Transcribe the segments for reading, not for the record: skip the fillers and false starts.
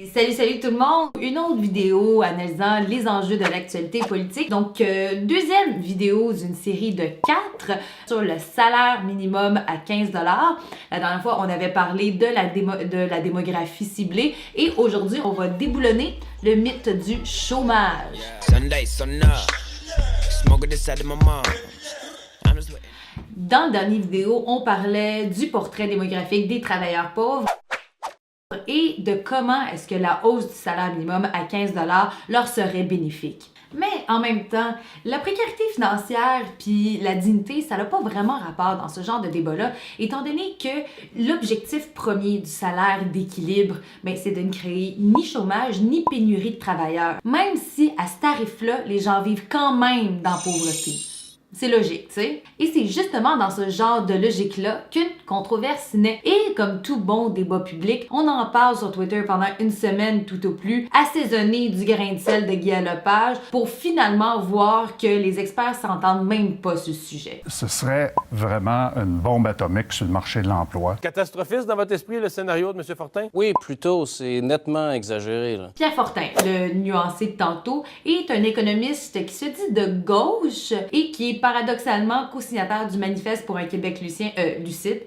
Salut tout le monde! Une autre vidéo analysant les enjeux de l'actualité politique. Donc, deuxième vidéo d'une série de 4 sur le salaire minimum à 15 $. La dernière fois, on avait parlé de la démographie ciblée et aujourd'hui, on va déboulonner le mythe du chômage. Dans la dernière vidéo, on parlait du portrait démographique des travailleurs pauvres et de comment est-ce que la hausse du salaire minimum à 15 $ leur serait bénéfique. Mais en même temps, la précarité financière puis la dignité, ça n'a pas vraiment rapport dans ce genre de débat-là, étant donné que l'objectif premier du salaire d'équilibre, c'est de ne créer ni chômage ni pénurie de travailleurs, même si à ce tarif-là, les gens vivent quand même dans la pauvreté. C'est logique, tu sais. Et c'est justement dans ce genre de logique-là qu'une controverse naît. Et comme tout bon débat public, on en parle sur Twitter pendant une semaine tout au plus, assaisonné du grain de sel de Guy Lepage, pour finalement voir que les experts s'entendent même pas sur ce sujet. Ce serait vraiment une bombe atomique sur le marché de l'emploi. Catastrophiste dans votre esprit, le scénario de M. Fortin? Oui, plutôt. C'est nettement exagéré, là. Pierre Fortin, le nuancé de tantôt, est un économiste qui se dit de gauche et qui est paradoxalement co-signataire du Manifeste pour un Québec lucide,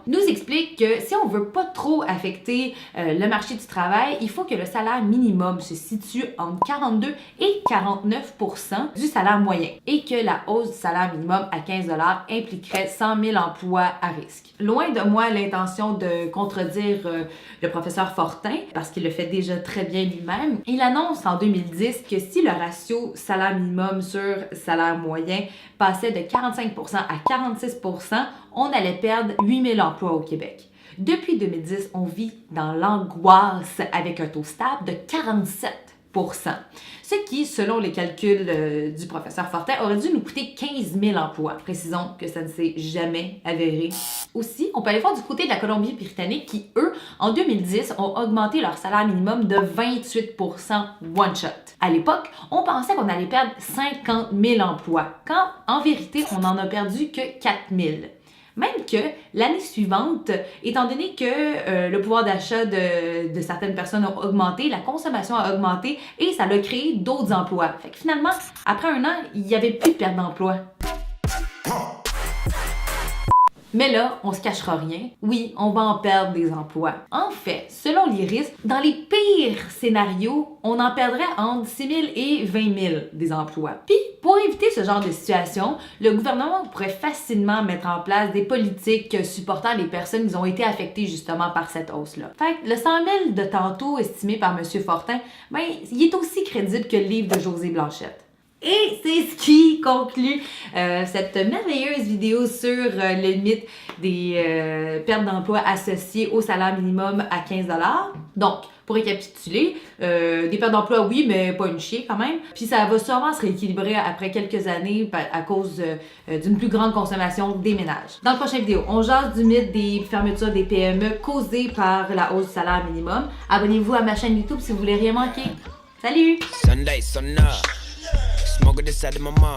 nous explique que si on veut pas trop affecter le marché du travail, il faut que le salaire minimum se situe entre 42 et 49 % du salaire moyen et que la hausse du salaire minimum à 15 $ impliquerait 100 000 emplois à risque. Loin de moi l'intention de contredire le professeur Fortin, parce qu'il le fait déjà très bien lui-même. Il annonce en 2010 que si le ratio salaire minimum sur salaire moyen passait de 45 % à 46 %, on allait perdre 8 000 emplois au Québec. Depuis 2010, on vit dans l'angoisse avec un taux stable de 47 %. Ce qui, selon les calculs du professeur Fortin, aurait dû nous coûter 15 000 emplois. Précisons que ça ne s'est jamais avéré. Aussi, on peut aller voir du côté de la Colombie-Britannique qui, eux, en 2010, ont augmenté leur salaire minimum de 28 % one shot. À l'époque, on pensait qu'on allait perdre 50 000 emplois, quand en vérité, on n'en a perdu que 4 000. Même que l'année suivante, étant donné que le pouvoir d'achat de certaines personnes a augmenté, la consommation a augmenté et ça a créé d'autres emplois. Fait que finalement, après un an, il n'y avait plus de perte d'emploi. Mais là, on se cachera rien. Oui, on va en perdre des emplois. En fait, selon les risques, dans les pires scénarios, on en perdrait entre 6 000 et 20 000 des emplois. Puis, pour éviter ce genre de situation, le gouvernement pourrait facilement mettre en place des politiques supportant les personnes qui ont été affectées justement par cette hausse-là. Fait que le 100 000 de tantôt estimé par M. Fortin, il est aussi crédible que le livre de Josée Blanchette. Et c'est ce qui conclut cette merveilleuse vidéo sur le mythe des pertes d'emploi associées au salaire minimum à 15 $. Donc, pour récapituler, des pertes d'emploi, oui, mais pas une chier quand même. Puis ça va sûrement se rééquilibrer après quelques années à cause d'une plus grande consommation des ménages. Dans la prochaine vidéo, on jase du mythe des fermetures des PME causées par la hausse du salaire minimum. Abonnez-vous à ma chaîne YouTube si vous voulez rien manquer. Salut! Smoking this out of my mom.